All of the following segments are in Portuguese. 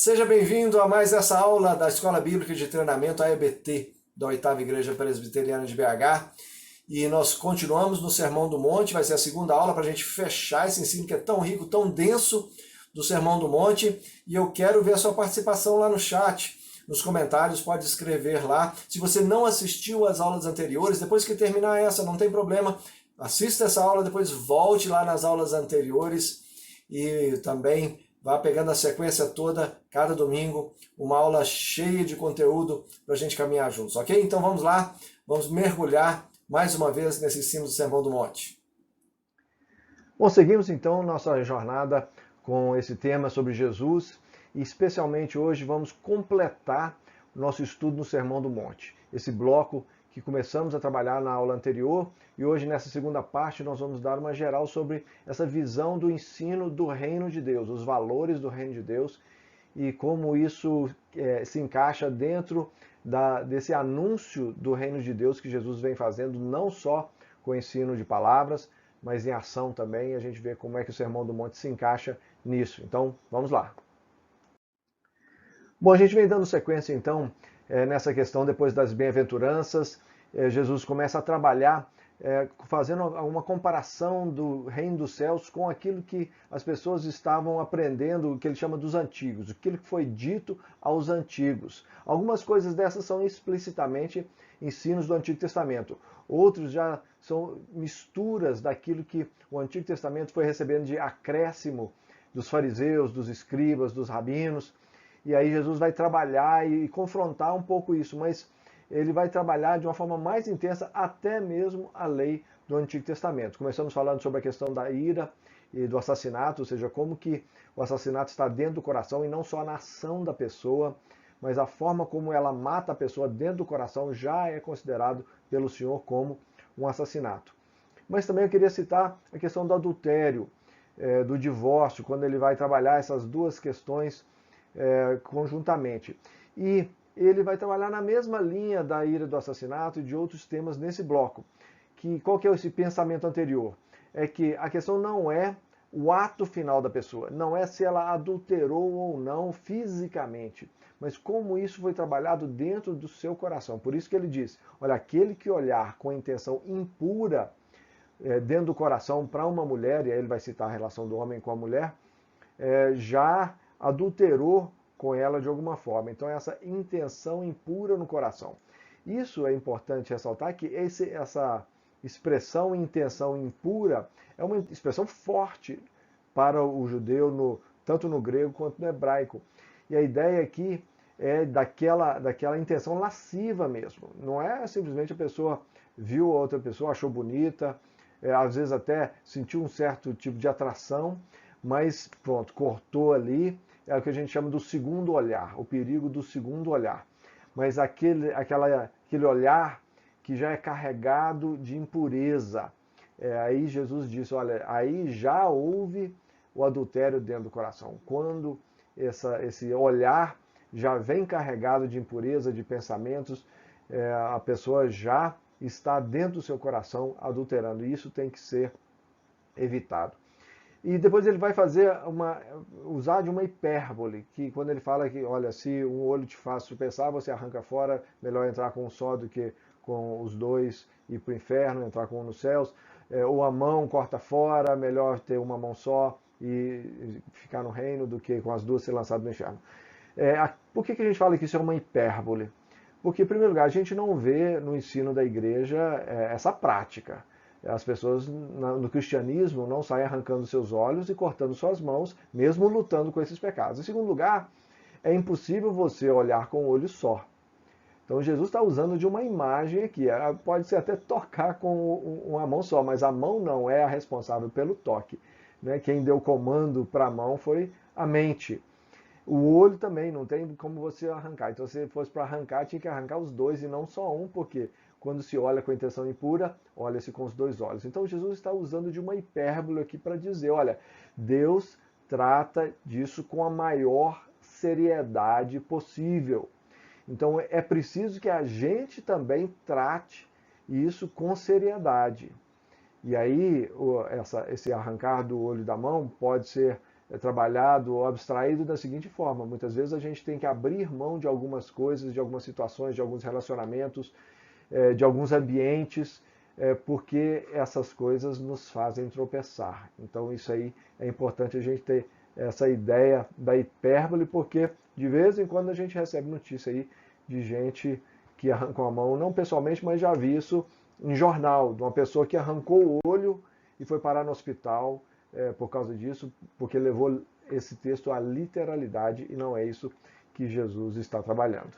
Seja bem-vindo a mais essa aula da Escola Bíblica de Treinamento, a EBT, da Oitava Igreja Presbiteriana de BH. E nós continuamos no Sermão do Monte, vai ser a segunda aula para a gente fechar esse ensino que é tão rico, tão denso do Sermão do Monte. E eu quero ver a sua participação lá no chat, nos comentários, pode escrever lá. Se você não assistiu às aulas anteriores, depois que terminar essa, não tem problema, assista essa aula, depois volte lá nas aulas anteriores e também vá pegando a sequência toda, cada domingo, uma aula cheia de conteúdo para a gente caminhar juntos, ok? Então vamos lá, vamos mergulhar mais uma vez nesse ensino do Sermão do Monte. Bom, seguimos então nossa jornada com esse tema sobre Jesus e especialmente hoje vamos completar o nosso estudo no Sermão do Monte. Esse bloco que começamos a trabalhar na aula anterior e hoje nessa segunda parte nós vamos dar uma geral sobre essa visão do ensino do reino de Deus, os valores do reino de Deus e como isso se encaixa dentro desse anúncio do reino de Deus que Jesus vem fazendo, não só com o ensino de palavras, mas em ação também. A gente vê como é que o Sermão do Monte se encaixa nisso. Então, vamos lá. Bom, a gente vem dando sequência então nessa questão depois das bem-aventuranças. Jesus começa a trabalhar fazendo uma comparação do reino dos céus com aquilo que as pessoas estavam aprendendo, o que ele chama dos antigos, aquilo que foi dito aos antigos. Algumas coisas dessas são explicitamente ensinos do Antigo Testamento. Outros já são misturas daquilo que o Antigo Testamento foi recebendo de acréscimo dos fariseus, dos escribas, dos rabinos. E aí Jesus vai trabalhar e confrontar um pouco isso, mas ele vai trabalhar de uma forma mais intensa até mesmo a lei do Antigo Testamento. Começamos falando sobre a questão da ira e do assassinato, ou seja, como que o assassinato está dentro do coração e não só na ação da pessoa, mas a forma como ela mata a pessoa dentro do coração já é considerado pelo Senhor como um assassinato. Mas também eu queria citar a questão do adultério, do divórcio, quando ele vai trabalhar essas duas questões conjuntamente. E ele vai trabalhar na mesma linha da ira do assassinato e de outros temas nesse bloco. Qual que é esse pensamento anterior? É que a questão não é o ato final da pessoa, não é se ela adulterou ou não fisicamente, mas como isso foi trabalhado dentro do seu coração. Por isso que ele diz, olha, aquele que olhar com intenção impura dentro do coração para uma mulher, e aí ele vai citar a relação do homem com a mulher, já adulterou com ela de alguma forma. Então, essa intenção impura no coração. Isso é importante ressaltar que essa expressão intenção impura é uma expressão forte para o judeu, tanto no grego quanto no hebraico. E a ideia aqui é daquela intenção lasciva mesmo. Não é simplesmente a pessoa viu a outra pessoa, achou bonita, às vezes até sentiu um certo tipo de atração, mas pronto, cortou ali, é o que a gente chama do segundo olhar, o perigo do segundo olhar. Mas aquele olhar que já é carregado de impureza. Aí Jesus disse, olha, aí já houve o adultério dentro do coração. Quando esse olhar já vem carregado de impureza, de pensamentos, a pessoa já está dentro do seu coração adulterando. E isso tem que ser evitado. E depois ele vai usar de uma hipérbole, que quando ele fala que, olha, se um olho te faz tropeçar, você arranca fora, melhor entrar com um só do que com os dois ir para o inferno, entrar com um nos céus. Ou a mão corta fora, melhor ter uma mão só e ficar no reino do que com as duas ser lançado no inferno. Por que a gente fala que isso é uma hipérbole? Porque, em primeiro lugar, a gente não vê no ensino da igreja essa prática. As pessoas no cristianismo não saem arrancando seus olhos e cortando suas mãos, mesmo lutando com esses pecados. Em segundo lugar, é impossível você olhar com um olho só. Então Jesus está usando de uma imagem aqui. Pode ser até tocar com uma mão só, mas a mão não é a responsável pelo toque. Quem deu comando para a mão foi a mente. O olho também não tem como você arrancar. Então, se fosse para arrancar, tinha que arrancar os dois e não só um, porque quando se olha com a intenção impura, olha-se com os dois olhos. Então, Jesus está usando de uma hipérbole aqui para dizer, olha, Deus trata disso com a maior seriedade possível. Então, é preciso que a gente também trate isso com seriedade. E aí, esse arrancar do olho da mão pode ser trabalhado ou abstraído da seguinte forma: muitas vezes a gente tem que abrir mão de algumas coisas, de algumas situações, de alguns relacionamentos, de alguns ambientes, porque essas coisas nos fazem tropeçar. Então isso aí é importante a gente ter essa ideia da hipérbole, porque de vez em quando a gente recebe notícia aí de gente que arrancou a mão, não pessoalmente, mas já vi isso em jornal, de uma pessoa que arrancou o olho e foi parar no hospital por causa disso, porque levou esse texto à literalidade e não é isso que Jesus está trabalhando.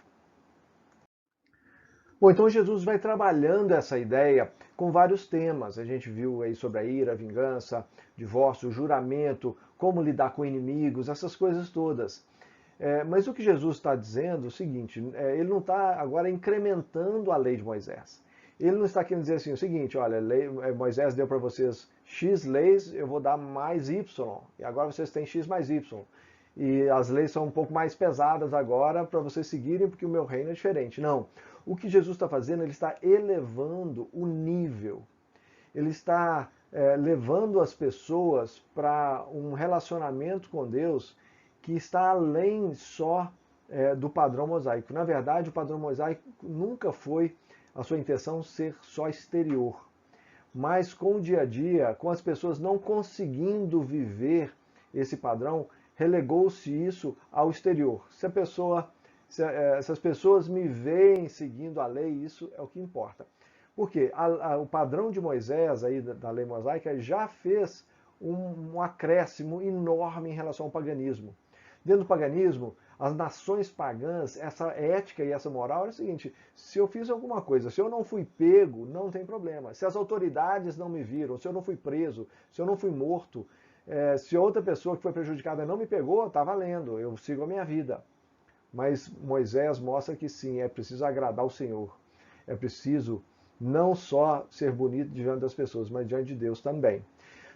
Bom, então Jesus vai trabalhando essa ideia com vários temas. A gente viu aí sobre a ira, a vingança, divórcio, juramento, como lidar com inimigos, essas coisas todas. Mas o que Jesus está dizendo é o seguinte, ele não está agora incrementando a lei de Moisés. Ele não está querendo dizer assim, o seguinte, olha, Moisés deu para vocês X leis, eu vou dar mais Y, e agora vocês têm X mais Y. E as leis são um pouco mais pesadas agora para vocês seguirem, porque o meu reino é diferente. Não. O que Jesus está fazendo, ele está elevando o nível. Ele está levando as pessoas para um relacionamento com Deus que está além só do padrão mosaico. Na verdade, o padrão mosaico nunca foi a sua intenção ser só exterior. Mas com o dia a dia, com as pessoas não conseguindo viver esse padrão, relegou-se isso ao exterior. Se as pessoas me veem seguindo a lei, isso é o que importa. Porque o padrão de Moisés, aí, da lei mosaica, já fez um acréscimo enorme em relação ao paganismo. Dentro do paganismo, as nações pagãs, essa ética e essa moral é o seguinte: se eu fiz alguma coisa, se eu não fui pego, não tem problema. Se as autoridades não me viram, se eu não fui preso, se eu não fui morto, se outra pessoa que foi prejudicada não me pegou, está valendo, eu sigo a minha vida. Mas Moisés mostra que sim, é preciso agradar o Senhor. É preciso não só ser bonito diante das pessoas, mas diante de Deus também.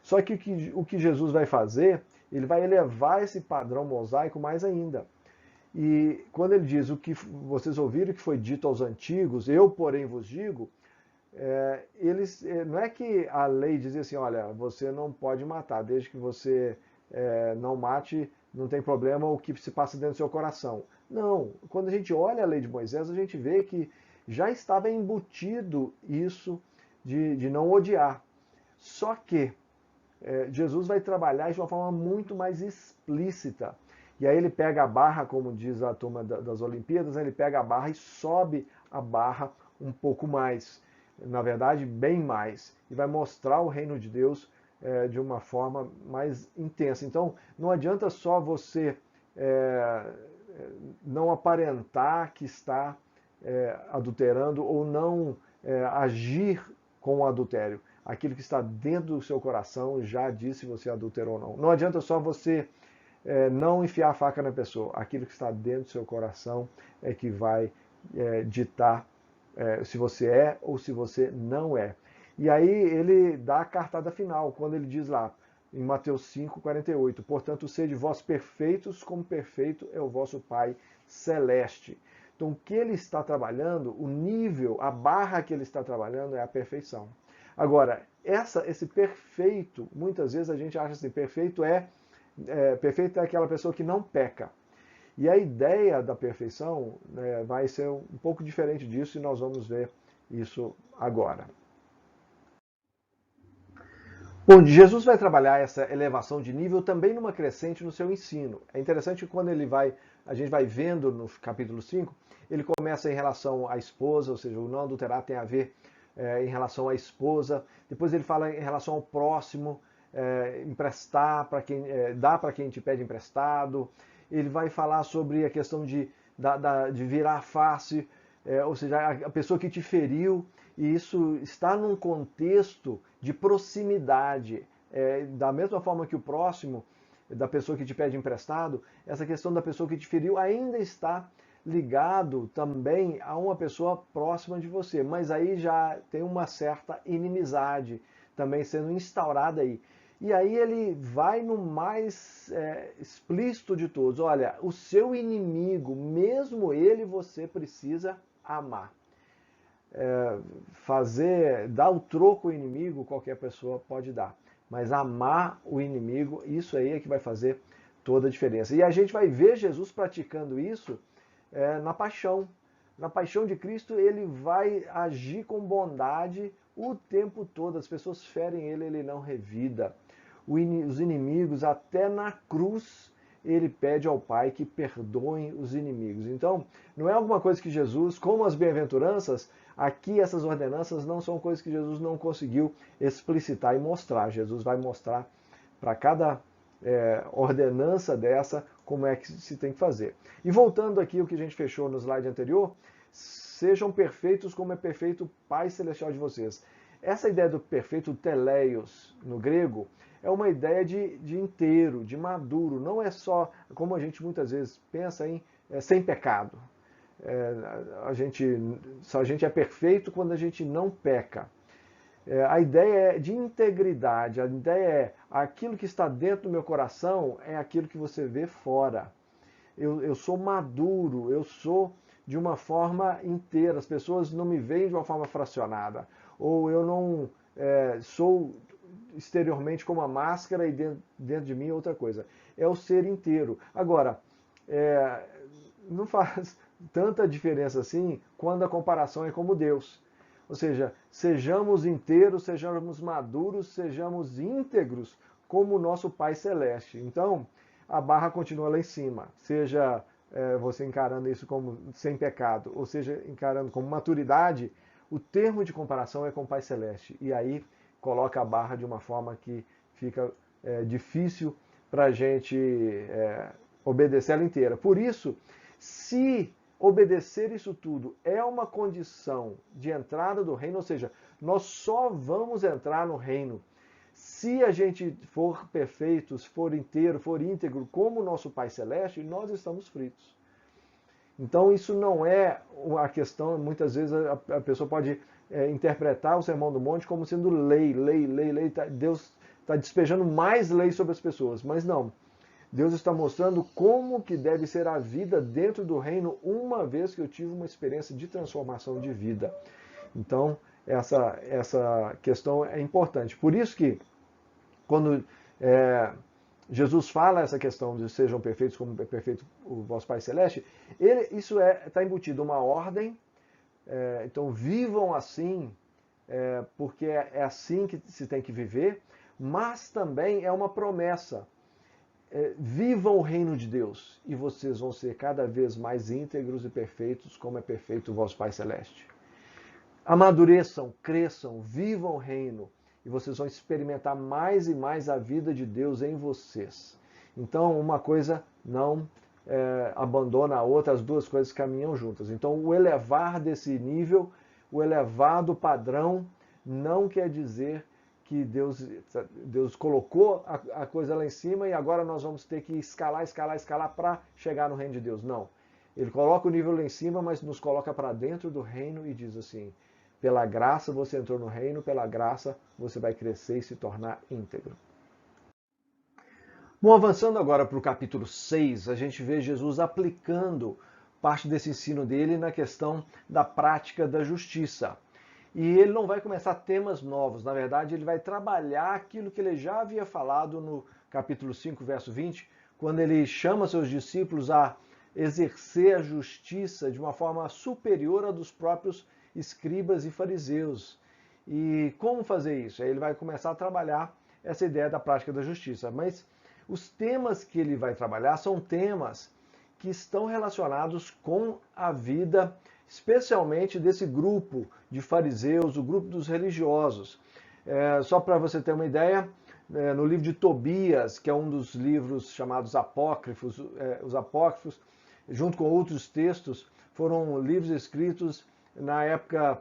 Só que o que Jesus vai fazer, ele vai elevar esse padrão mosaico mais ainda. E quando ele diz o que vocês ouviram que foi dito aos antigos, eu porém vos digo, não é que a lei dizia assim, olha, você não pode matar, desde que você não mate, não tem problema o que se passa dentro do seu coração. Não, quando a gente olha a lei de Moisés, a gente vê que já estava embutido isso de não odiar. Só que Jesus vai trabalhar de uma forma muito mais explícita. E aí ele pega a barra, como diz a turma das Olimpíadas, ele pega a barra e sobe a barra um pouco mais. Na verdade, bem mais. E vai mostrar o reino de Deus de uma forma mais intensa. Então, não adianta só você não aparentar que está adulterando ou não agir com o adultério. Aquilo que está dentro do seu coração já diz se você adulterou ou não. Não adianta só você não enfiar a faca na pessoa. Aquilo que está dentro do seu coração é que vai ditar se você é ou se você não é. E aí ele dá a cartada final, quando ele diz lá, em Mateus 5:48, portanto, sede vós perfeitos, como perfeito é o vosso Pai Celeste. Então, o que ele está trabalhando, o nível, a barra que ele está trabalhando é a perfeição. Agora, esse perfeito, muitas vezes a gente acha assim, perfeito é aquela pessoa que não peca. E a ideia da perfeição vai ser um pouco diferente disso e nós vamos ver isso agora. Bom, Jesus vai trabalhar essa elevação de nível também numa crescente no seu ensino. É interessante que quando a gente vai vendo no capítulo 5, ele começa em relação à esposa, ou seja, o não adulterar tem a ver em relação à esposa. Depois ele fala em relação ao próximo, emprestar para quem dá para quem te pede emprestado. Ele vai falar sobre a questão de virar a face, ou seja, a pessoa que te feriu, e isso está num contexto de proximidade. Da mesma forma que o próximo, da pessoa que te pede emprestado, essa questão da pessoa que te feriu ainda está ligado também a uma pessoa próxima de você, mas aí já tem uma certa inimizade também sendo instaurada aí. E aí ele vai no mais explícito de todos. Olha, o seu inimigo, mesmo ele, você precisa amar. dar o troco ao inimigo, qualquer pessoa pode dar. Mas amar o inimigo, isso aí é que vai fazer toda a diferença. E a gente vai ver Jesus praticando isso na paixão. Na paixão de Cristo, ele vai agir com bondade o tempo todo. As pessoas ferem ele, ele não revida. Os inimigos, até na cruz, ele pede ao Pai que perdoem os inimigos. Então, não é alguma coisa que Jesus, como as bem-aventuranças, aqui essas ordenanças não são coisas que Jesus não conseguiu explicitar e mostrar. Jesus vai mostrar para cada ordenança dessa como é que se tem que fazer. E voltando aqui ao que a gente fechou no slide anterior, sejam perfeitos como é perfeito o Pai Celestial de vocês. Essa ideia do perfeito, teleios, no grego, é uma ideia de inteiro, de maduro. Não é só, como a gente muitas vezes pensa em sem pecado. A gente é perfeito quando a gente não peca. A ideia é de integridade, a ideia é aquilo que está dentro do meu coração é aquilo que você vê fora. Eu sou maduro, eu sou de uma forma inteira. As pessoas não me veem de uma forma fracionada. Ou eu não sou exteriormente como uma máscara e dentro de mim é outra coisa. É o ser inteiro. Agora, não faz tanta diferença assim quando a comparação é como Deus. Ou seja, sejamos inteiros, sejamos maduros, sejamos íntegros como o nosso Pai Celeste. Então, a barra continua lá em cima. Seja você encarando isso como sem pecado, ou seja, encarando como maturidade, o termo de comparação é com o Pai Celeste. E aí coloca a barra de uma forma que fica difícil para a gente obedecer ela inteira. Por isso, se obedecer isso tudo é uma condição de entrada do reino, ou seja, nós só vamos entrar no reino se a gente for perfeito, for inteiro, for íntegro, como o nosso Pai Celeste, nós estamos fritos. Então isso não é a questão, muitas vezes a pessoa pode interpretar o Sermão do Monte como sendo lei. Deus está despejando mais lei sobre as pessoas, mas não. Deus está mostrando como que deve ser a vida dentro do reino uma vez que eu tive uma experiência de transformação de vida. Então, essa questão é importante. Por isso que, quando Jesus fala essa questão de sejam perfeitos como é perfeito o vosso Pai Celeste, isso está embutido uma ordem, então vivam assim, porque é assim que se tem que viver, mas também é uma promessa. Vivam o reino de Deus e vocês vão ser cada vez mais íntegros e perfeitos, como é perfeito o vosso Pai Celeste. Amadureçam, cresçam, vivam o reino e vocês vão experimentar mais e mais a vida de Deus em vocês. Então, uma coisa não abandona a outra, as duas coisas caminham juntas. Então, o elevar desse nível, o elevar do padrão, não quer dizer que Deus colocou a coisa lá em cima e agora nós vamos ter que escalar para chegar no reino de Deus. Não. Ele coloca o nível lá em cima, mas nos coloca para dentro do reino e diz assim, pela graça você entrou no reino, pela graça você vai crescer e se tornar íntegro. Bom, avançando agora para o capítulo 6, a gente vê Jesus aplicando parte desse ensino dele na questão da prática da justiça. E ele não vai começar temas novos, na verdade ele vai trabalhar aquilo que ele já havia falado no capítulo 5, verso 20, quando ele chama seus discípulos a exercer a justiça de uma forma superior à dos próprios escribas e fariseus. E como fazer isso? Aí ele vai começar a trabalhar essa ideia da prática da justiça. Mas os temas que ele vai trabalhar são temas que estão relacionados com a vida, especialmente desse grupo de fariseus, o grupo dos religiosos. Só para você ter uma ideia, no livro de Tobias, que é um dos livros chamados apócrifos, os apócrifos, junto com outros textos, foram livros escritos na época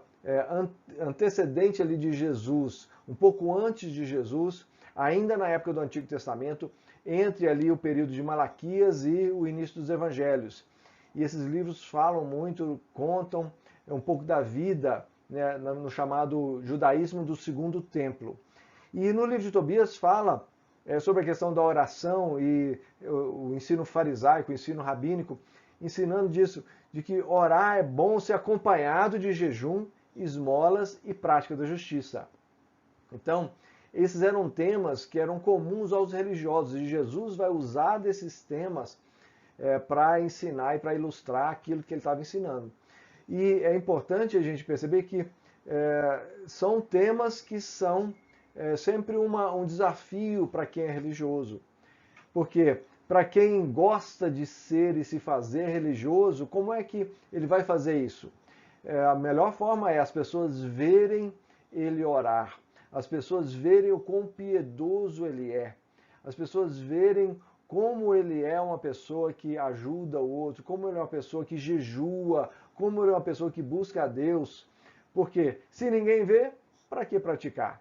antecedente ali de Jesus, um pouco antes de Jesus, ainda na época do Antigo Testamento, entre ali o período de Malaquias e o início dos Evangelhos. E esses livros falam muito, contam um pouco da vida, né, no chamado judaísmo do Segundo Templo. E no livro de Tobias fala sobre a questão da oração e o ensino farisaico, o ensino rabínico, ensinando disso, de que orar é bom ser acompanhado de jejum esmolas e prática da justiça. Então, esses eram temas que eram comuns aos religiosos, e Jesus vai usar desses temas para ensinar e para ilustrar aquilo que ele estava ensinando. E é importante a gente perceber que são temas que são sempre um desafio para quem é religioso. Porque para quem gosta de ser e se fazer religioso, como é que ele vai fazer isso? A melhor forma é as pessoas verem ele orar, as pessoas verem o quão piedoso ele é, as pessoas verem como ele é uma pessoa que ajuda o outro, como ele é uma pessoa que jejua, como ele é uma pessoa que busca a Deus. Porque se ninguém vê, para que praticar?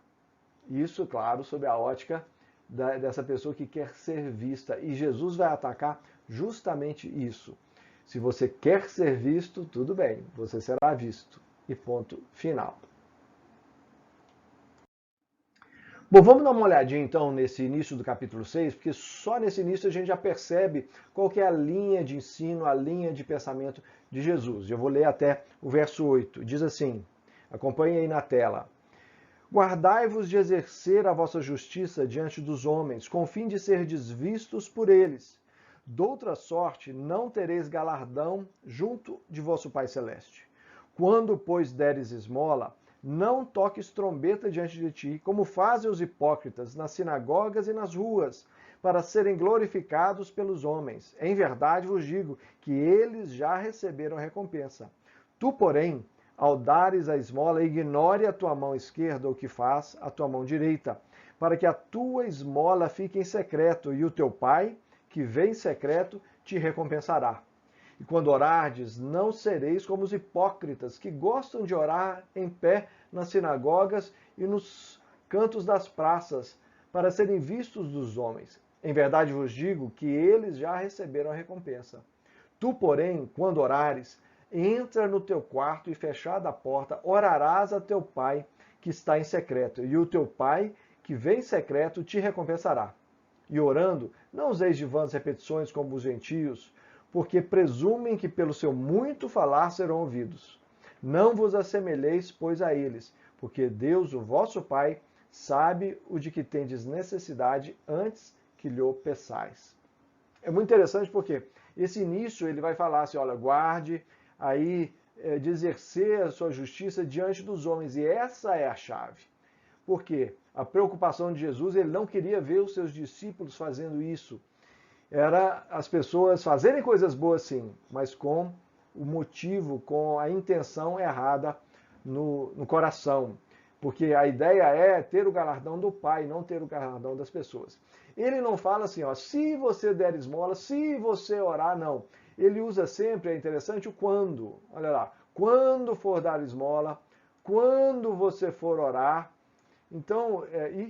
Isso, claro, sob a ótica dessa pessoa que quer ser vista. E Jesus vai atacar justamente isso. Se você quer ser visto, tudo bem, você será visto. E ponto final. Bom, vamos dar uma olhadinha então nesse início do capítulo 6, porque só nesse início a gente já percebe qual que é a linha de ensino, a linha de pensamento de Jesus. Eu vou ler até o verso 8. Diz assim, acompanhe aí na tela. Guardai-vos de exercer a vossa justiça diante dos homens, com o fim de serdes vistos por eles. Doutra sorte, não tereis galardão junto de vosso Pai Celeste. Quando, pois, deres esmola, não toques trombeta diante de ti, como fazem os hipócritas nas sinagogas e nas ruas, para serem glorificados pelos homens. Em verdade vos digo que eles já receberam recompensa. Tu, porém, ao dares a esmola, ignore a tua mão esquerda o que faz a tua mão direita, para que a tua esmola fique em secreto, e o teu Pai, que vê em secreto, te recompensará. E quando orardes, não sereis como os hipócritas, que gostam de orar em pé nas sinagogas e nos cantos das praças, para serem vistos dos homens. Em verdade vos digo que eles já receberam a recompensa. Tu, porém, quando orares, entra no teu quarto e, fechada a porta, orarás a teu Pai que está em secreto, e o teu Pai que vem em secreto te recompensará. E orando, não useis de vãs repetições como os gentios, porque presumem que pelo seu muito falar serão ouvidos. Não vos assemelheis, pois, a eles, porque Deus, o vosso Pai, sabe o de que tendes necessidade antes que lhe peçais. É muito interessante porque esse início ele vai falar assim, olha, guarde aí de exercer a sua justiça diante dos homens, e essa é a chave. Porque a preocupação de Jesus, ele não queria ver os seus discípulos fazendo isso. Era as pessoas fazerem coisas boas sim, mas com o motivo, com a intenção errada no coração. Porque a ideia é ter o galardão do Pai, não ter o galardão das pessoas. Ele não fala assim, ó, se você der esmola, se você orar, não. Ele usa sempre, é interessante, o quando. Olha lá, quando for dar esmola, quando você for orar. Então,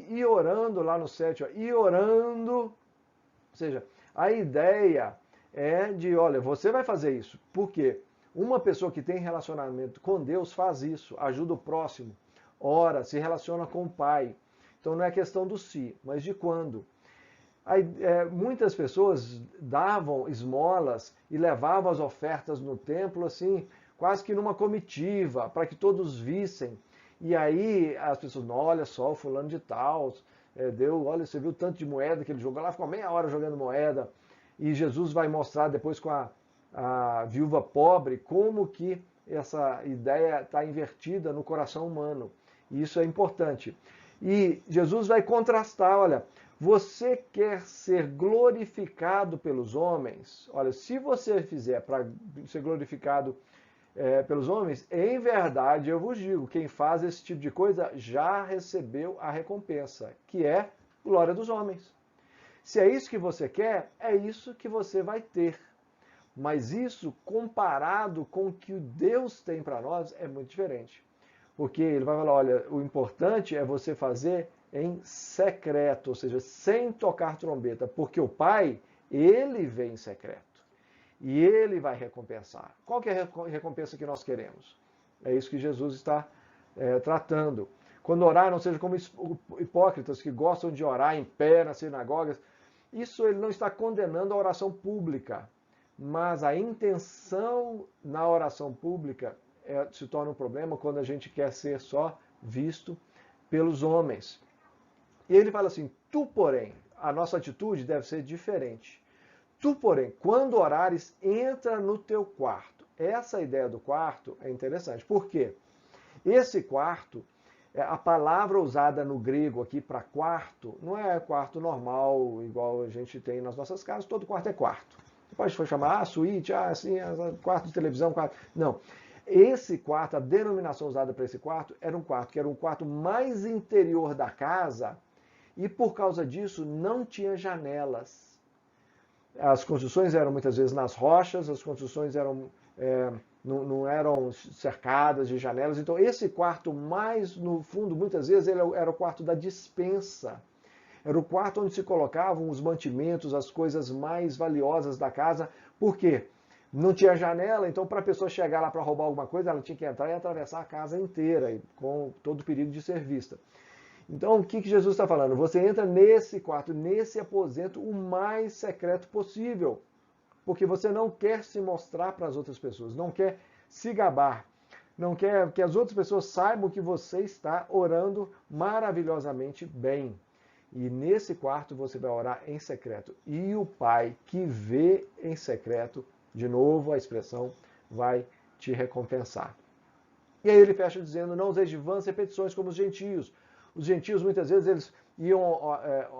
e orando lá no 7, ó, e orando, ou seja, a ideia é de, olha, você vai fazer isso. Por quê? Uma pessoa que tem relacionamento com Deus faz isso, ajuda o próximo, ora, se relaciona com o Pai. Então não é questão do se, mas de quando. Aí, muitas pessoas davam esmolas e levavam as ofertas no templo, assim, quase que numa comitiva, para que todos vissem. E aí as pessoas, não, olha só, o fulano de tal, deu, olha, você viu o tanto de moeda que ele jogou lá, ficou meia hora jogando moeda. E Jesus vai mostrar depois com a viúva pobre como que essa ideia está invertida no coração humano. E isso é importante. E Jesus vai contrastar, olha, você quer ser glorificado pelos homens? Olha, se você fizer para ser glorificado pelos homens, em verdade eu vos digo, quem faz esse tipo de coisa já recebeu a recompensa, que é glória dos homens. Se é isso que você quer, é isso que você vai ter. Mas isso, comparado com o que Deus tem para nós, é muito diferente. Porque ele vai falar, olha, o importante é você fazer em secreto, ou seja, sem tocar trombeta, porque o Pai, ele vem em secreto. E ele vai recompensar. Qual que é a recompensa que nós queremos? É isso que Jesus está tratando. Quando orar, não seja como hipócritas que gostam de orar em pé nas sinagogas. Isso ele não está condenando a oração pública, mas a intenção na oração pública se torna um problema quando a gente quer ser só visto pelos homens. E ele fala assim, tu, porém, a nossa atitude deve ser diferente. Tu, porém, quando orares, entra no teu quarto. Essa ideia do quarto é interessante. Por quê? Esse quarto, a palavra usada no grego aqui para quarto, não é quarto normal, igual a gente tem nas nossas casas, todo quarto é quarto. Você pode chamar, suíte, assim, quarto de televisão, quarto. Não. Esse quarto, a denominação usada para esse quarto, era um quarto que era um quarto mais interior da casa e por causa disso não tinha janelas. As construções eram muitas vezes nas rochas, as construções eram, não eram cercadas de janelas. Então esse quarto mais no fundo, muitas vezes, ele era o quarto da despensa. Era o quarto onde se colocavam os mantimentos, as coisas mais valiosas da casa. Por quê? Não tinha janela, então para a pessoa chegar lá para roubar alguma coisa, ela tinha que entrar e atravessar a casa inteira, com todo o perigo de ser vista. Então, o que Jesus está falando? Você entra nesse quarto, nesse aposento, o mais secreto possível, porque você não quer se mostrar para as outras pessoas, não quer se gabar, não quer que as outras pessoas saibam que você está orando maravilhosamente bem. E nesse quarto você vai orar em secreto. E o Pai que vê em secreto, de novo a expressão, vai te recompensar. E aí ele fecha dizendo, não useis de vãs repetições como os gentios. Os gentios, muitas vezes, eles iam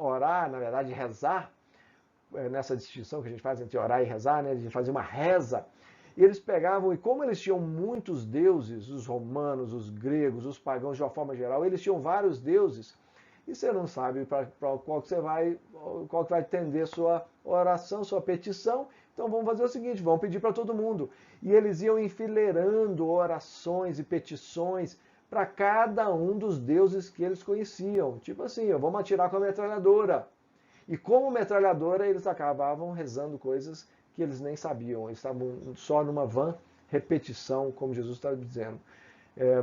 orar, na verdade, rezar, nessa distinção que a gente faz entre orar e rezar, né? A gente fazia uma reza. E eles pegavam, e como eles tinham muitos deuses, os romanos, os gregos, os pagãos, de uma forma geral, eles tinham vários deuses, e você não sabe para qual que vai atender sua oração, sua petição. Então vamos fazer o seguinte, vamos pedir para todo mundo. E eles iam enfileirando orações e petições para cada um dos deuses que eles conheciam. Tipo assim, vamos atirar com a metralhadora. E como metralhadora, eles acabavam rezando coisas que eles nem sabiam. Eles estavam só numa vã repetição, como Jesus está dizendo.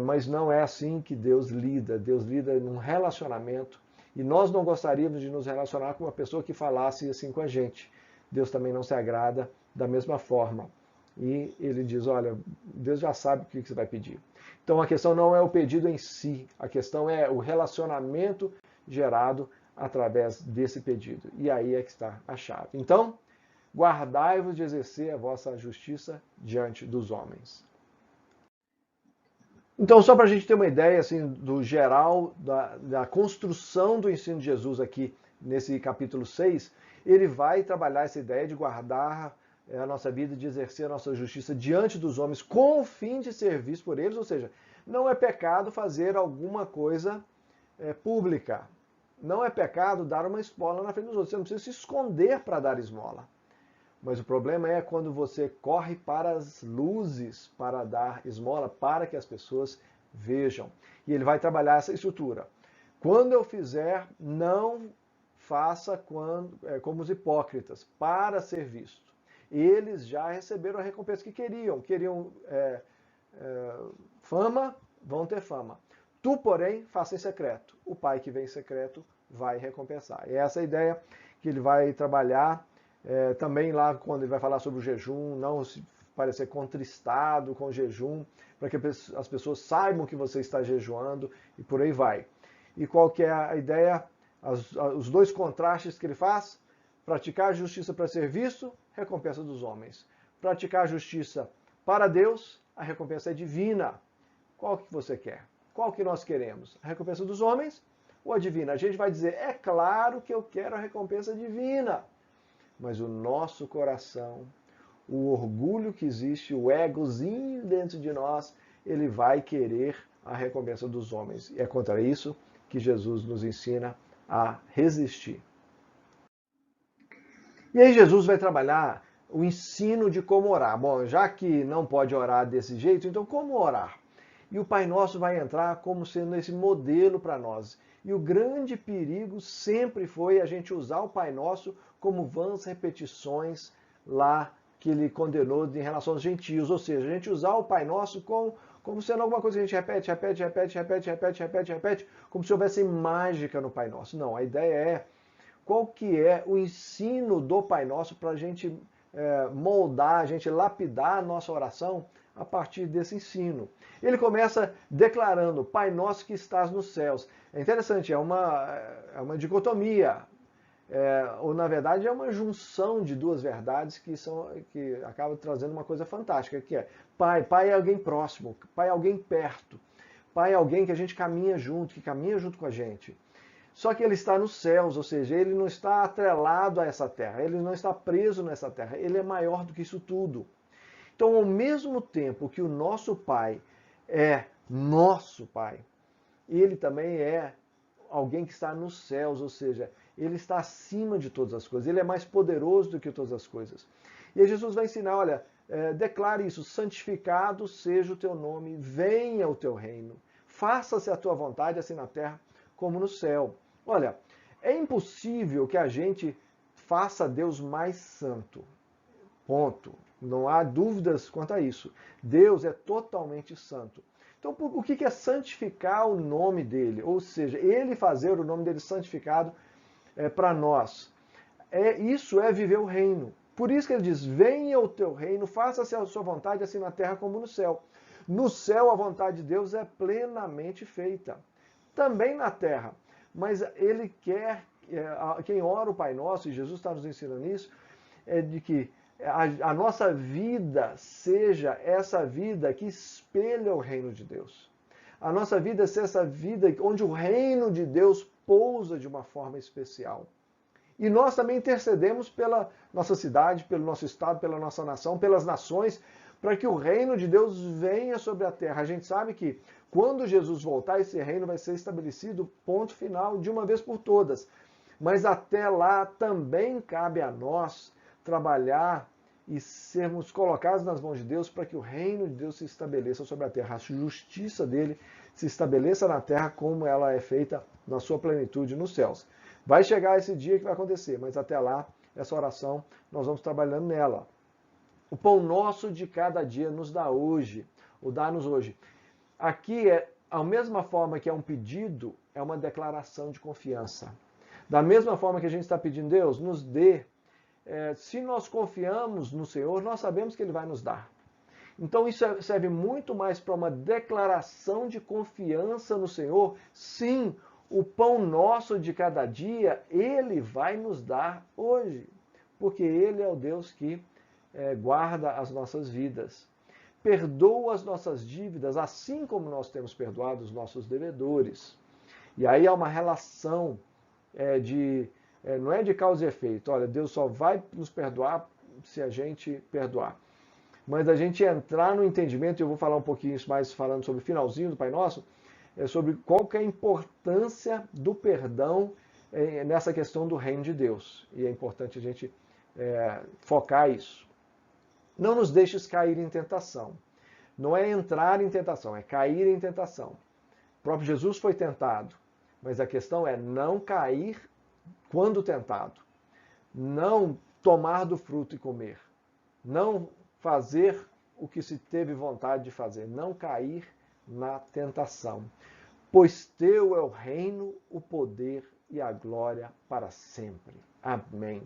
Mas não é assim que Deus lida. Deus lida num relacionamento. E nós não gostaríamos de nos relacionar com uma pessoa que falasse assim com a gente. Deus também não se agrada da mesma forma. E ele diz, olha, Deus já sabe o que você vai pedir. Então a questão não é o pedido em si, a questão é o relacionamento gerado através desse pedido. E aí é que está a chave. Então, guardai-vos de exercer a vossa justiça diante dos homens. Então, só para a gente ter uma ideia assim, do geral, da construção do ensino de Jesus aqui nesse capítulo 6, ele vai trabalhar essa ideia de guardar a nossa vida, de exercer a nossa justiça diante dos homens com o fim de ser visto por eles, ou seja, não é pecado fazer alguma coisa pública. Não é pecado dar uma esmola na frente dos outros. Você não precisa se esconder para dar esmola. Mas o problema é quando você corre para as luzes para dar esmola, para que as pessoas vejam. E ele vai trabalhar essa estrutura. Quando eu fizer, não faça como os hipócritas, para ser visto. Eles já receberam a recompensa que queriam. Queriam fama, vão ter fama. Tu, porém, faça em secreto. O Pai que vem em secreto vai recompensar. E essa é a ideia que ele vai trabalhar também lá quando ele vai falar sobre o jejum, não se parecer contristado com o jejum, para que as pessoas saibam que você está jejuando e por aí vai. E qual que é a ideia? Os dois contrastes que ele faz? Praticar a justiça para ser visto, recompensa dos homens. Praticar a justiça para Deus, a recompensa é divina. Qual que você quer? Qual que nós queremos? A recompensa dos homens ou a divina? A gente vai dizer, é claro que eu quero a recompensa divina. Mas o nosso coração, o orgulho que existe, o egozinho dentro de nós, ele vai querer a recompensa dos homens. E é contra isso que Jesus nos ensina a resistir. E aí Jesus vai trabalhar o ensino de como orar. Bom, já que não pode orar desse jeito, então como orar? E o Pai Nosso vai entrar como sendo esse modelo para nós. E o grande perigo sempre foi a gente usar o Pai Nosso como vãs repetições lá que ele condenou em relação aos gentios. Ou seja, a gente usar o Pai Nosso como sendo alguma coisa que a gente repete, como se houvesse mágica no Pai Nosso. Não, a ideia é qual que é o ensino do Pai Nosso para a gente moldar, a gente lapidar a nossa oração a partir desse ensino. Ele começa declarando, Pai nosso que estás nos céus. É interessante, é uma dicotomia, ou na verdade é uma junção de duas verdades que acaba trazendo uma coisa fantástica, que é Pai. Pai é alguém próximo, Pai é alguém perto, Pai é alguém que a gente caminha junto, que caminha junto com a gente. Só que ele está nos céus, ou seja, ele não está atrelado a essa terra, ele não está preso nessa terra, ele é maior do que isso tudo. Então, ao mesmo tempo que o nosso Pai é nosso Pai, ele também é alguém que está nos céus, ou seja, ele está acima de todas as coisas, ele é mais poderoso do que todas as coisas. E aí Jesus vai ensinar, olha, declare isso, santificado seja o teu nome, venha o teu reino, faça-se a tua vontade, assim na terra como no céu. Olha, é impossível que a gente faça Deus mais santo. Ponto. Não há dúvidas quanto a isso. Deus é totalmente santo. Então, o que é santificar o nome dele? Ou seja, ele fazer o nome dele santificado para nós. Isso é viver o reino. Por isso que ele diz, venha o teu reino, faça-se a sua vontade, assim na terra como no céu. No céu, a vontade de Deus é plenamente feita. Também na terra. Mas ele quer, quem ora o Pai Nosso, e Jesus está nos ensinando isso, é de que a nossa vida seja essa vida que espelha o reino de Deus. A nossa vida seja essa vida onde o reino de Deus pousa de uma forma especial. E nós também intercedemos pela nossa cidade, pelo nosso estado, pela nossa nação, pelas nações, para que o reino de Deus venha sobre a terra. A gente sabe que quando Jesus voltar, esse reino vai ser estabelecido, ponto final, de uma vez por todas. Mas até lá também cabe a nós trabalhar e sermos colocados nas mãos de Deus para que o reino de Deus se estabeleça sobre a terra, a justiça dele se estabeleça na terra como ela é feita na sua plenitude nos céus. Vai chegar esse dia que vai acontecer, mas até lá, essa oração, nós vamos trabalhando nela. O pão nosso de cada dia nos dá hoje, ou dá-nos hoje. Aqui, a mesma forma que é um pedido, é uma declaração de confiança. Da mesma forma que a gente está pedindo, Deus, nos dê. Se nós confiamos no Senhor, nós sabemos que Ele vai nos dar. Então isso serve muito mais para uma declaração de confiança no Senhor. Sim, o pão nosso de cada dia, Ele vai nos dar hoje. Porque Ele é o Deus que guarda as nossas vidas. Perdoa as nossas dívidas, assim como nós temos perdoado os nossos devedores. E aí há uma relação não é de causa e efeito. Olha, Deus só vai nos perdoar se a gente perdoar. Mas a gente entrar no entendimento, e eu vou falar um pouquinho mais falando sobre o finalzinho do Pai Nosso, sobre qual que é a importância do perdão nessa questão do reino de Deus. E é importante a gente focar isso. Não nos deixes cair em tentação. Não é entrar em tentação, é cair em tentação. O próprio Jesus foi tentado, mas a questão é não cair quando tentado. Não tomar do fruto e comer. Não fazer o que se teve vontade de fazer. Não cair na tentação. Pois teu é o reino, o poder e a glória para sempre. Amém.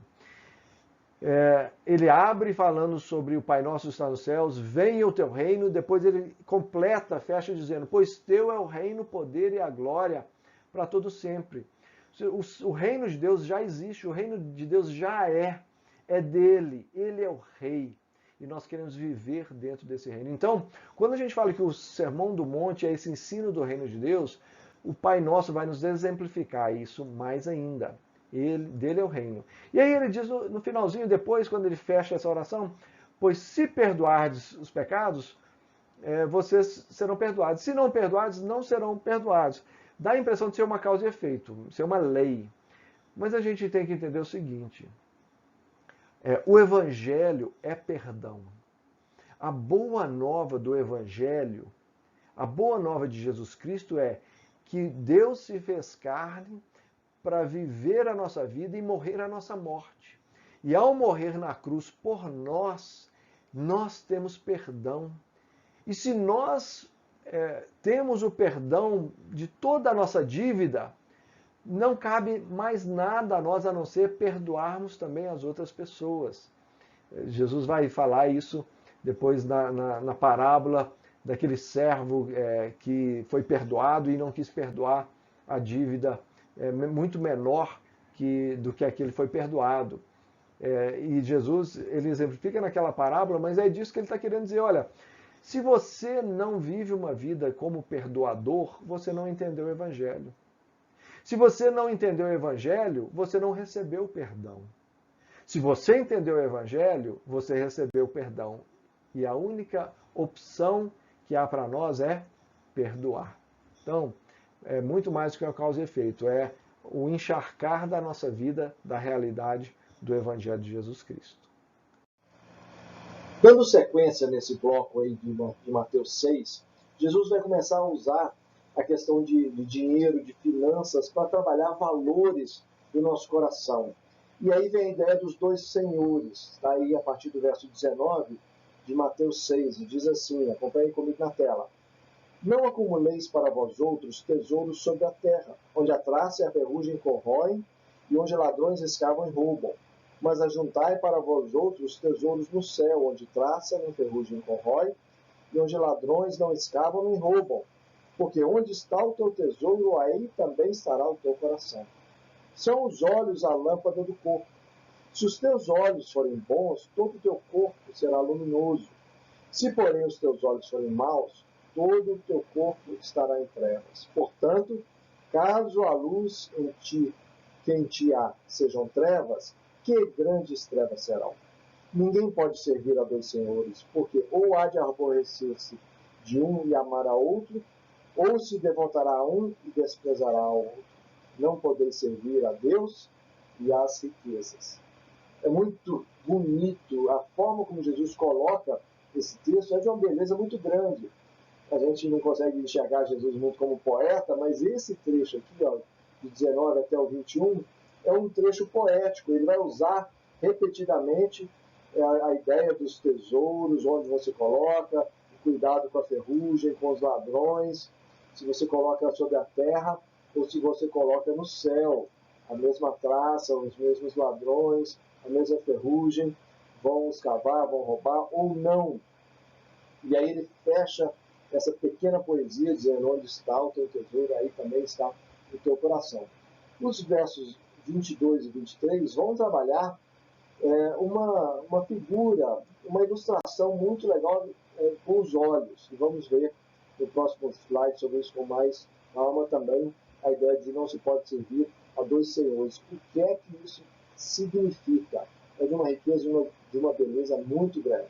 Ele abre falando sobre o Pai Nosso que está nos céus, venha o teu reino, depois ele completa, fecha dizendo, pois teu é o reino, o poder e a glória para todo sempre. O reino de Deus já existe, o reino de Deus já é dele, ele é o rei. E nós queremos viver dentro desse reino. Então, quando a gente fala que o Sermão do Monte é esse ensino do reino de Deus, o Pai Nosso vai nos exemplificar isso mais ainda. Dele é o reino. E aí ele diz no finalzinho, depois, quando ele fecha essa oração, pois se perdoardes os pecados, vocês serão perdoados. Se não perdoardes, não serão perdoados. Dá a impressão de ser uma causa e efeito, ser uma lei. Mas a gente tem que entender o seguinte, o Evangelho é perdão. A boa nova do Evangelho, a boa nova de Jesus Cristo é que Deus se fez carne para viver a nossa vida e morrer a nossa morte. E ao morrer na cruz por nós, nós temos perdão. E se nós temos o perdão de toda a nossa dívida, não cabe mais nada a nós a não ser perdoarmos também as outras pessoas. Jesus vai falar isso depois na parábola daquele servo que foi perdoado e não quis perdoar a dívida muito menor do que aquele foi perdoado. E Jesus, ele exemplifica naquela parábola, mas é disso que ele está querendo dizer, olha, se você não vive uma vida como perdoador, você não entendeu o Evangelho. Se você não entendeu o Evangelho, você não recebeu o perdão. Se você entendeu o Evangelho, você recebeu o perdão. E a única opção que há para nós é perdoar. Então, é muito mais do que a causa e efeito, é o encharcar da nossa vida da realidade do Evangelho de Jesus Cristo. Dando sequência nesse bloco aí de Mateus 6, Jesus vai começar a usar a questão de dinheiro, de finanças, para trabalhar valores do nosso coração. E aí vem a ideia dos dois senhores, está aí a partir do verso 19 de Mateus 6, e diz assim, acompanhe comigo na tela. Não acumuleis para vós outros tesouros sobre a terra, onde a traça e a ferrugem corroem, e onde ladrões escavam e roubam. Mas ajuntai para vós outros tesouros no céu, onde traça nem ferrugem corrói, e onde ladrões não escavam nem roubam. Porque onde está o teu tesouro, aí também estará o teu coração. São os olhos a lâmpada do corpo. Se os teus olhos forem bons, todo o teu corpo será luminoso. Se, porém, os teus olhos forem maus, todo o teu corpo estará em trevas. Portanto, caso a luz que em ti há sejam trevas, que grandes trevas serão? Ninguém pode servir a dois senhores, porque ou há de aborrecer-se de um e amar a outro, ou se devotará a um e desprezará ao outro. Não podeis servir a Deus e às riquezas. É muito bonito a forma como Jesus coloca esse texto, é de uma beleza muito grande. A gente não consegue enxergar Jesus muito como poeta, mas esse trecho aqui, ó, de 19 até o 21, é um trecho poético. Ele vai usar repetidamente a ideia dos tesouros, onde você coloca, cuidado com a ferrugem, com os ladrões, se você coloca sobre a terra ou se você coloca no céu. A mesma traça, os mesmos ladrões, a mesma ferrugem, vão escavar, vão roubar ou não. E aí ele fecha essa pequena poesia dizendo onde está o teu tesouro, aí também está o teu coração. Os versos 22 e 23 vão trabalhar uma figura, uma ilustração muito legal com os olhos. E vamos ver no próximo slide sobre isso com mais calma também, a ideia de não se pode servir a dois senhores. O que é que isso significa? É de uma riqueza, de uma beleza muito grande.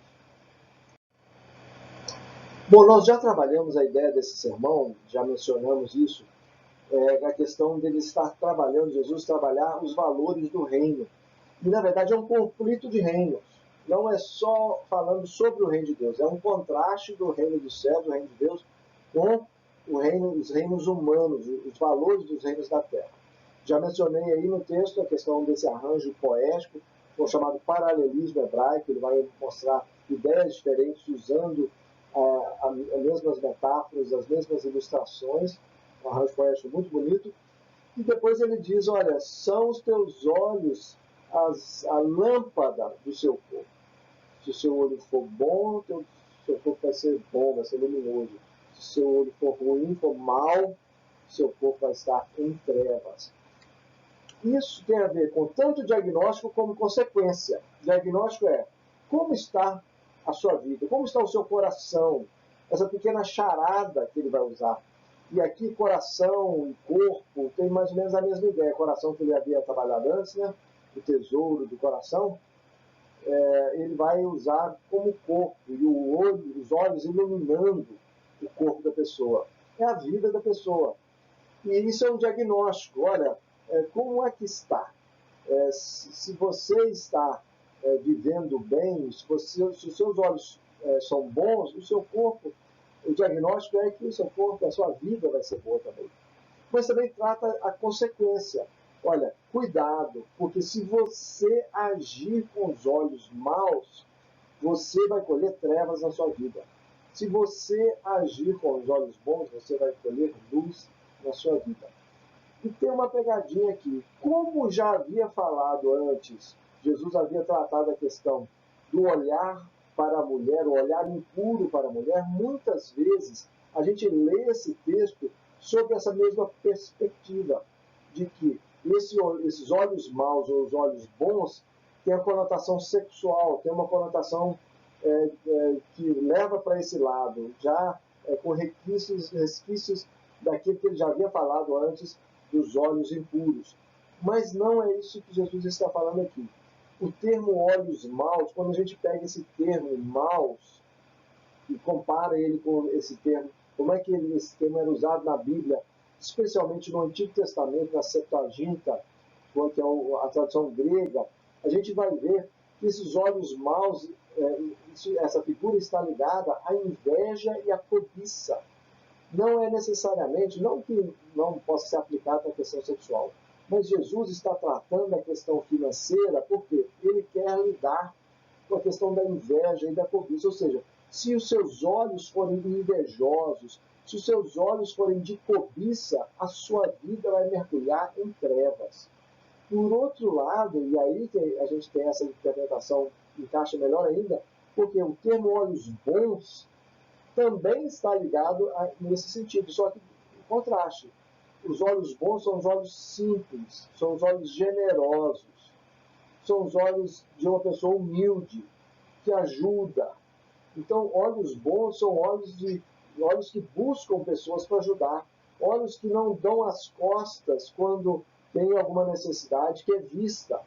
Bom, nós já trabalhamos a ideia desse sermão, já mencionamos isso, a questão dele estar trabalhando, Jesus trabalhar os valores do reino. E, na verdade, é um conflito de reinos. Não é só falando sobre o reino de Deus, é um contraste do reino do céu, do reino de Deus, com os reinos humanos, os valores dos reinos da terra. Já mencionei aí no texto a questão desse arranjo poético, o chamado paralelismo hebraico. Ele vai mostrar ideias diferentes usando as mesmas metáforas, as mesmas ilustrações, um arranjo poético muito bonito. E depois ele diz, olha, são os teus olhos a lâmpada do seu corpo. Se o seu olho for bom, o seu corpo vai ser bom, vai ser luminoso. Se o seu olho for ruim, for mau, o seu corpo vai estar em trevas. Isso tem a ver com tanto diagnóstico como consequência. Diagnóstico é como está a sua vida, como está o seu coração, essa pequena charada que ele vai usar. E aqui coração e corpo tem mais ou menos a mesma ideia. Coração que ele havia trabalhado antes, né? O tesouro do coração, ele vai usar como corpo, e os olhos iluminando o corpo da pessoa. É a vida da pessoa. E isso é um diagnóstico. Olha, como é que está? Se você está vivendo bem, se os seus olhos são bons, o seu corpo, o diagnóstico é que o seu corpo, a sua vida vai ser boa também. Mas também trata a consequência. Olha, cuidado, porque se você agir com os olhos maus, você vai colher trevas na sua vida. Se você agir com os olhos bons, você vai colher luz na sua vida. E tem uma pegadinha aqui. Como já havia falado antes, Jesus havia tratado a questão do olhar para a mulher, o olhar impuro para a mulher, muitas vezes a gente lê esse texto sob essa mesma perspectiva, de que esses olhos maus ou os olhos bons têm a conotação sexual, tem uma conotação que leva para esse lado, já com resquícios daquilo que ele já havia falado antes dos olhos impuros. Mas não é isso que Jesus está falando aqui. O termo olhos maus, quando a gente pega esse termo maus e compara ele com esse termo, como é que esse termo era usado na Bíblia, especialmente no Antigo Testamento, na Septuaginta, que é a tradução grega, a gente vai ver que esses olhos maus, essa figura está ligada à inveja e à cobiça. Não é necessariamente, não que não possa ser aplicado à questão sexual, mas Jesus está tratando a questão financeira porque ele quer lidar com a questão da inveja e da cobiça. Ou seja, se os seus olhos forem invejosos, se os seus olhos forem de cobiça, a sua vida vai mergulhar em trevas. Por outro lado, e aí a gente tem essa interpretação que encaixa melhor ainda, porque o termo olhos bons também está ligado nesse sentido, só que em contraste. Os olhos bons são os olhos simples, são os olhos generosos, são os olhos de uma pessoa humilde, que ajuda. Então, olhos bons são olhos que buscam pessoas para ajudar, olhos que não dão as costas quando tem alguma necessidade que é vista.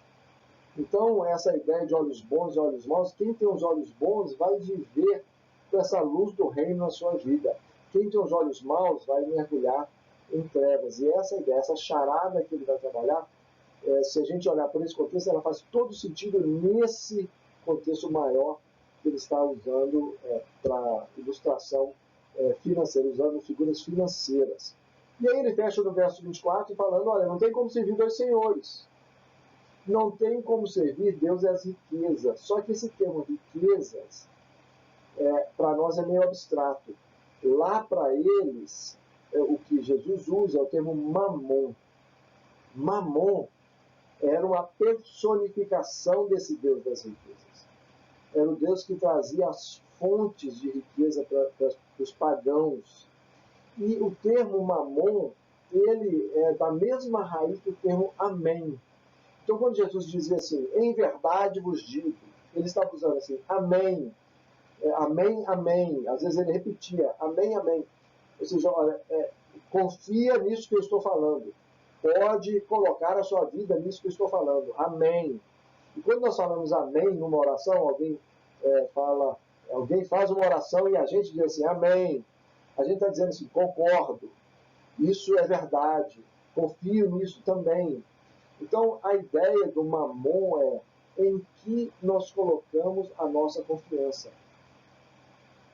Então, essa ideia de olhos bons e olhos maus, quem tem os olhos bons vai viver com essa luz do reino na sua vida. Quem tem os olhos maus vai mergulhar em trevas. E essa ideia, essa charada que ele vai trabalhar, se a gente olhar por esse contexto, ela faz todo sentido nesse contexto maior que ele está usando para ilustração financeira, usando figuras financeiras. E aí ele fecha no verso 24 falando, olha, não tem como servir dois senhores. Não tem como servir Deus e as riquezas. Só que esse termo riquezas, para nós é meio abstrato. Lá para eles, o que Jesus usa é o termo mamon. Mamon era uma personificação desse Deus das riquezas. Era o Deus que trazia as fontes de riqueza para os pagãos. E o termo mamon, ele é da mesma raiz do termo amém. Então, quando Jesus dizia assim, em verdade vos digo, ele estava usando assim, amém, amém, amém. Às vezes ele repetia, amém, amém. Ou seja, olha, confia nisso que eu estou falando. Pode colocar a sua vida nisso que eu estou falando. Amém. E quando nós falamos amém numa oração, alguém faz uma oração e a gente diz assim, amém. A gente está dizendo assim, concordo. Isso é verdade. Confio nisso também. Então, a ideia do mamon é em que nós colocamos a nossa confiança.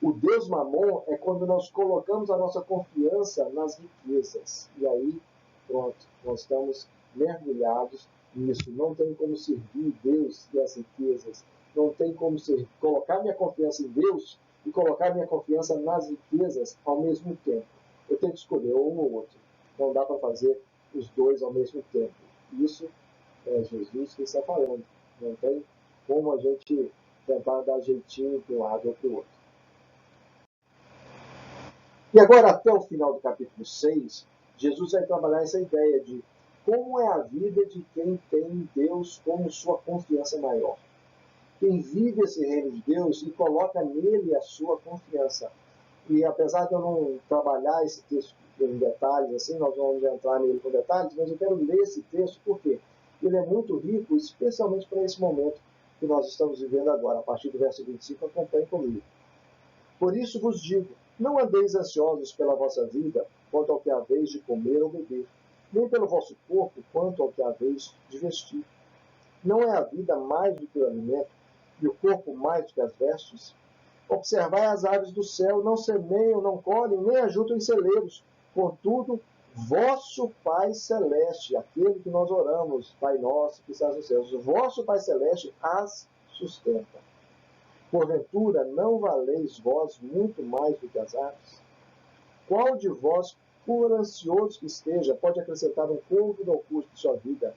O Deus mamon é quando nós colocamos a nossa confiança nas riquezas. E aí, pronto, nós estamos mergulhados nisso. Não tem como servir Deus e as riquezas. Não tem como colocar minha confiança em Deus e colocar minha confiança nas riquezas ao mesmo tempo. Eu tenho que escolher um ou outro. Não dá para fazer os dois ao mesmo tempo. Isso é Jesus que está falando. Não tem como a gente tentar dar jeitinho para um lado ou para o outro. E agora, até o final do capítulo 6, Jesus vai trabalhar essa ideia de como é a vida de quem tem Deus como sua confiança maior. Quem vive esse reino de Deus e coloca nele a sua confiança. E apesar de eu não trabalhar esse texto em detalhes, assim, nós vamos entrar nele com detalhes, mas eu quero ler esse texto porque ele é muito rico, especialmente para esse momento que nós estamos vivendo agora. A partir do verso 25, acompanhe comigo. Por isso vos digo, não andeis ansiosos pela vossa vida, quanto ao que haveis de comer ou beber, nem pelo vosso corpo, quanto ao que haveis de vestir. Não é a vida mais do que o alimento, e o corpo mais do que as vestes? Observai as aves do céu, não semeiam, não colhem, nem ajuntam em celeiros. Contudo, vosso Pai Celeste, aquele que nós oramos, Pai nosso que estás nos céus, vosso Pai Celeste as sustenta. Porventura, não valeis vós muito mais do que as aves? Qual de vós, por ansioso que esteja, pode acrescentar um côvado ao curso de sua vida?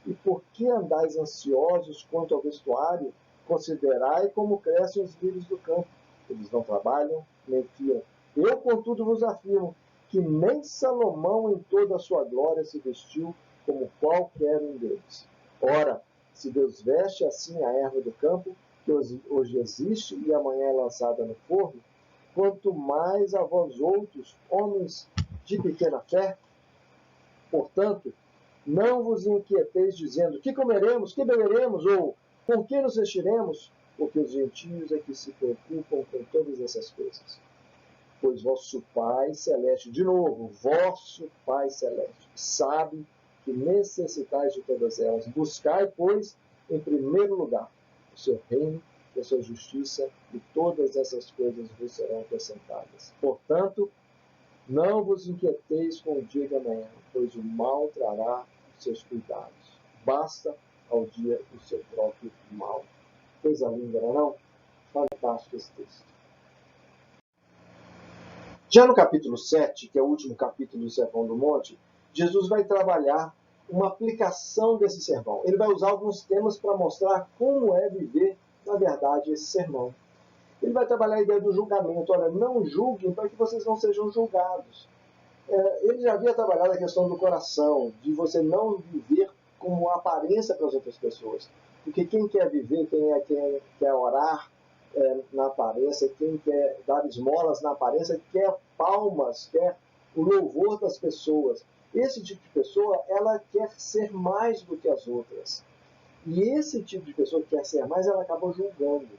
E por que andais ansiosos quanto ao vestuário? Considerai como crescem os lírios do campo. Eles não trabalham, nem fiam. Eu, contudo, vos afirmo que nem Salomão, em toda a sua glória, se vestiu como qualquer um deles. Ora, se Deus veste assim a erva do campo, que hoje existe e amanhã é lançada no forno, quanto mais a vós outros, homens de pequena fé. Portanto, não vos inquieteis dizendo, que comeremos, que beberemos, ou com que nos vestiremos, porque os gentios é que se preocupam com todas essas coisas. Pois vosso Pai Celeste, de novo, vosso Pai Celeste, sabe que necessitais de todas elas. Buscai, pois, em primeiro lugar, o seu reino e a sua justiça, e todas essas coisas vos serão acrescentadas. Portanto, não vos inquieteis com o dia de amanhã, pois o mal trará os seus cuidados. Basta ao dia o seu próprio mal. Coisa linda, não é não? Fantástico esse texto. Já no capítulo 7, que é o último capítulo do Sermão do Monte, Jesus vai trabalhar uma aplicação desse sermão. Ele vai usar alguns temas para mostrar como é viver, na verdade, esse sermão. Ele vai trabalhar a ideia do julgamento. Olha, não julguem para que vocês não sejam julgados. Ele já havia trabalhado a questão do coração, de você não viver como aparência para as outras pessoas. Porque quem quer viver, quem quer orar na aparência, quem quer dar esmolas na aparência, quer palmas, quer o louvor das pessoas. Esse tipo de pessoa, ela quer ser mais do que as outras. E esse tipo de pessoa que quer ser mais, ela acaba julgando.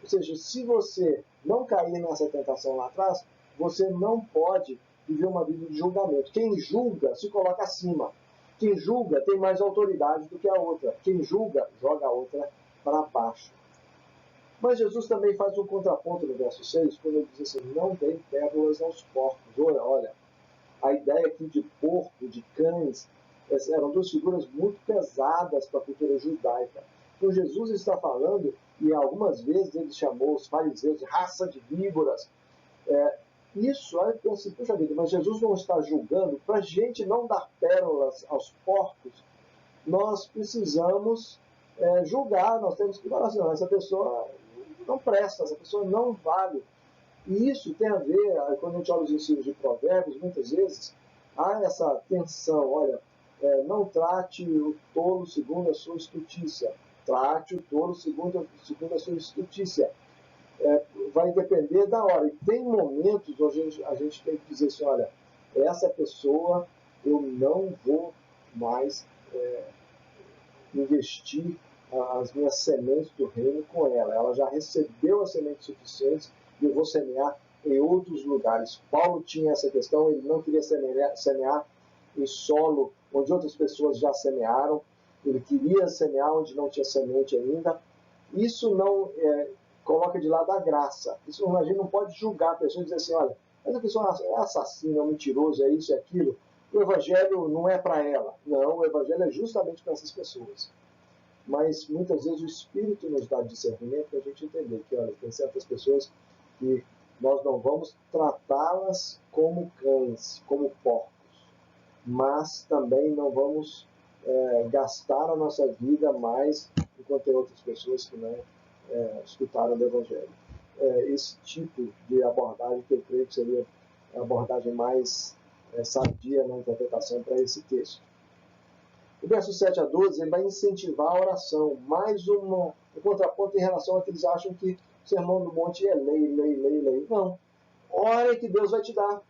Ou seja, se você não cair nessa tentação lá atrás, você não pode viver uma vida de julgamento. Quem julga se coloca acima. Quem julga tem mais autoridade do que a outra. Quem julga, joga a outra para baixo. Mas Jesus também faz um contraponto no verso 6, quando ele diz assim, não deem pérolas aos porcos. Olha, a ideia aqui de porco, de cães, eram duas figuras muito pesadas para a cultura judaica. Então Jesus está falando, e algumas vezes ele chamou os fariseus de raça de víboras. Isso, aí eu penso assim, puxa vida, mas Jesus não está julgando, para a gente não dar pérolas aos porcos, nós precisamos julgar, nós temos que falar assim, não, essa pessoa não presta, essa pessoa não vale. E isso tem a ver, quando a gente olha os ensinos de Provérbios, muitas vezes há essa tensão, olha, não trate o tolo segundo a sua estutícia, trate o tolo segundo a sua estutícia. Vai depender da hora. E tem momentos onde a gente tem que dizer assim, olha, essa pessoa eu não vou mais investir as minhas sementes do reino com ela. Ela já recebeu as sementes suficientes e eu vou semear em outros lugares. Paulo tinha essa questão, ele não queria semear em solo onde outras pessoas já semearam, ele queria semear onde não tinha semente ainda. Isso não coloca de lado a graça. Isso a gente não pode julgar a pessoa e dizer assim, olha, essa pessoa é assassina, é mentiroso, é isso, é aquilo. O evangelho não é para ela. Não, o evangelho é justamente para essas pessoas. Mas muitas vezes o Espírito nos dá discernimento para a gente entender que, olha, tem certas pessoas que nós não vamos tratá-las como cães, como porcos, mas também não vamos gastar a nossa vida mais enquanto tem outras pessoas que não escutaram do Evangelho. Esse tipo de abordagem que eu creio que seria a abordagem mais sadia na interpretação para esse texto. O verso 7 a 12 ele vai incentivar a oração, mais um contraponto em relação a que eles acham que o Sermão do Monte é lei, lei, lei, lei. Não. Ore que Deus vai te dar.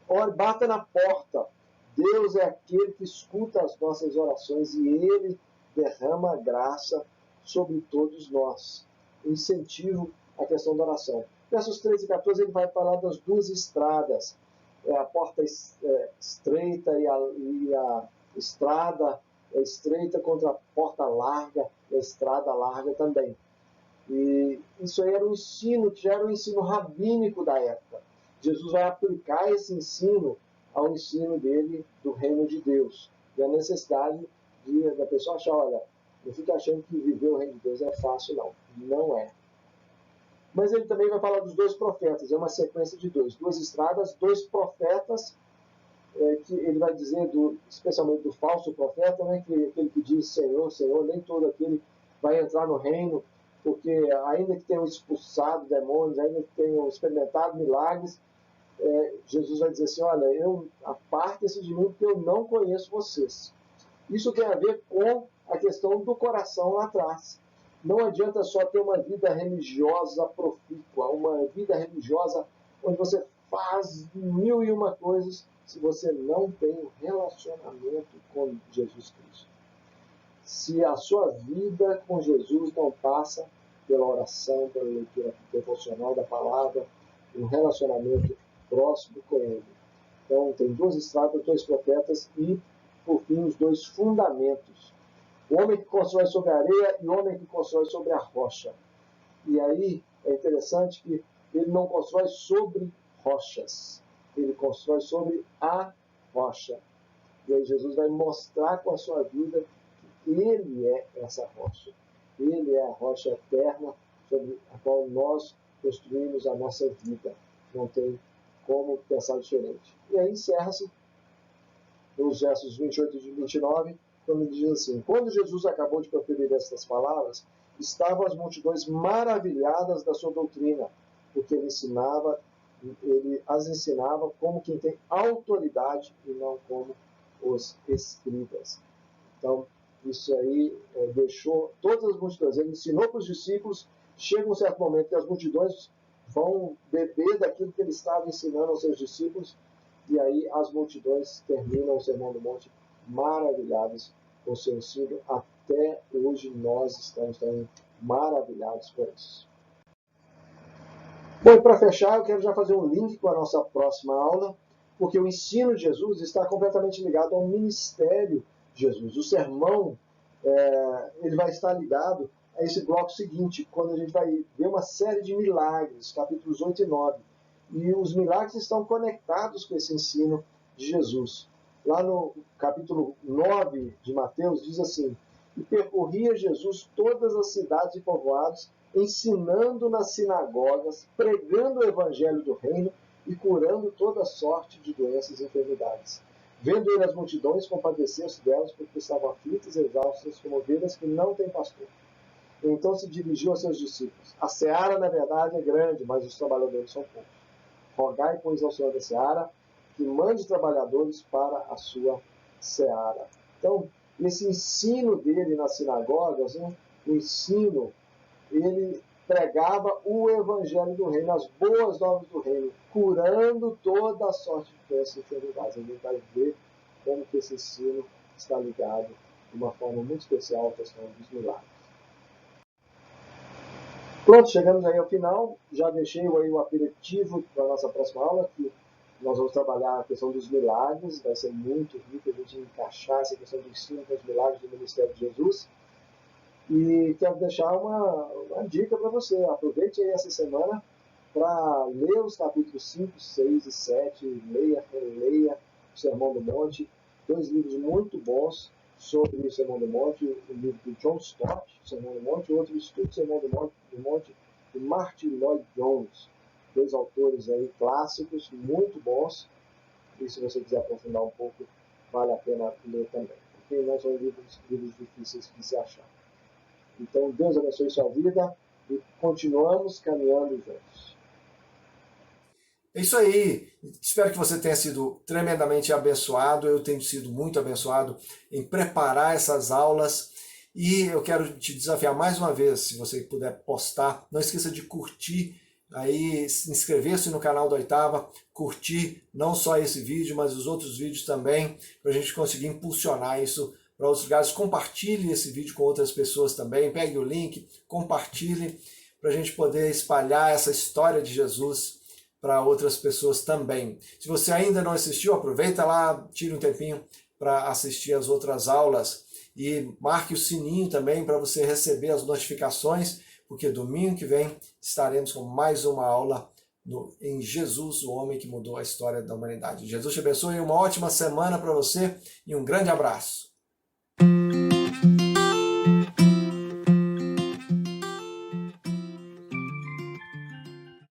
Ore, bata na porta. Deus é aquele que escuta as nossas orações e Ele derrama graça sobre todos nós. Incentivo à questão da oração. Versos 13 e 14 ele vai falar das duas estradas. A porta estreita e a estrada estreita contra a porta larga e a estrada larga também. E isso aí era um ensino, que já era um ensino rabínico da época. Jesus vai aplicar esse ensino ao ensino dele do reino de Deus. E a necessidade da pessoa achar, olha, não fica achando que viver o reino de Deus é fácil, não. Não é. Mas ele também vai falar dos dois profetas, é uma sequência de duas estradas, dois profetas, que ele vai dizer, especialmente do falso profeta, né, que aquele que diz Senhor, Senhor, nem todo aquele vai entrar no reino. porque ainda que tenham expulsado demônios, ainda que tenham experimentado milagres, Jesus vai dizer assim, olha, apartem-se de mim porque eu não conheço vocês. Isso tem a ver com a questão do coração lá atrás. Não adianta só ter uma vida religiosa profícua, uma vida religiosa onde você faz 1001 coisas, se você não tem um relacionamento com Jesus Cristo. Se a sua vida com Jesus não passa pela oração, pela leitura devocional da palavra, um relacionamento próximo com Ele. Então, tem 2 estradas, 2 profetas e, por fim, os 2 fundamentos. O homem que constrói sobre a areia e o homem que constrói sobre a rocha. E aí é interessante que ele não constrói sobre rochas, ele constrói sobre a rocha. E aí Jesus vai mostrar com a sua vida que ele é essa rocha. Ele é a rocha eterna sobre a qual nós construímos a nossa vida. Não tem como pensar diferente. E aí encerra-se nos versos 28 e 29, quando ele diz assim, quando Jesus acabou de proferir estas palavras, estavam as multidões maravilhadas da sua doutrina, porque ele as ensinava como quem tem autoridade e não como os escribas. Então, isso aí deixou todas as multidões. Ele ensinou para os discípulos, chega um certo momento que as multidões vão beber daquilo que ele estava ensinando aos seus discípulos, e aí as multidões terminam o Sermão do Monte maravilhadas com o seu ensino. Até hoje nós estamos também maravilhados com isso. Bom, e para fechar, eu quero já fazer um link com a nossa próxima aula, porque o ensino de Jesus está completamente ligado ao ministério de Jesus. O sermão ele vai estar ligado a esse bloco seguinte, quando a gente vai ver uma série de milagres, capítulos 8 e 9. E os milagres estão conectados com esse ensino de Jesus. Lá no capítulo 9 de Mateus, diz assim, e percorria Jesus todas as cidades e povoados, ensinando nas sinagogas, pregando o evangelho do reino e curando toda sorte de doenças e enfermidades. Vendo ele as multidões, compadeceu-se delas, porque estavam aflitas e exaustas, como ovelhas que não têm pastor. Então se dirigiu aos seus discípulos. A seara, na verdade, é grande, mas os trabalhadores são poucos. Rogai, pois, ao Senhor da seara, que mande trabalhadores para a sua seara. Então, esse ensino dele nas sinagogas, o ensino, ele pregava o evangelho do reino, as boas novas do reino, curando toda a sorte de doenças e enfermidades. A gente vai ver como que esse ensino está ligado de uma forma muito especial à questão dos milagres. Pronto, chegamos aí ao final. Já deixei aí o aperitivo para a nossa próxima aula, que nós vamos trabalhar a questão dos milagres. Vai ser muito rico a gente encaixar essa questão do ensino com os milagres do ministério de Jesus. E quero deixar uma dica para você. Aproveite aí essa semana para ler os capítulos 5, 6 e 7. Leia, releia o Sermão do Monte. 2 livros muito bons sobre o Sermão do Monte. O livro do John Stott, o Sermão do Monte, e outro estudo do Sermão do Monte, de Martin Lloyd-Jones. 2 autores aí clássicos, muito bons. E se você quiser aprofundar um pouco, vale a pena ler também. Porque não são livros difíceis de se achar. Então, Deus abençoe sua vida e continuamos caminhando juntos. É isso aí. Espero que você tenha sido tremendamente abençoado. Eu tenho sido muito abençoado em preparar essas aulas. E eu quero te desafiar mais uma vez, se você puder postar, não esqueça de curtir, aí se inscrever-se no canal da Oitava, curtir não só esse vídeo, mas os outros vídeos também, para a gente conseguir impulsionar isso para outros lugares. Compartilhe esse vídeo com outras pessoas também, pegue o link, compartilhe, para a gente poder espalhar essa história de Jesus para outras pessoas também. Se você ainda não assistiu, aproveita lá, tire um tempinho para assistir as outras aulas e marque o sininho também para você receber as notificações, porque domingo que vem estaremos com mais uma aula em Jesus, o homem que mudou a história da humanidade. Jesus te abençoe, uma ótima semana para você e um grande abraço.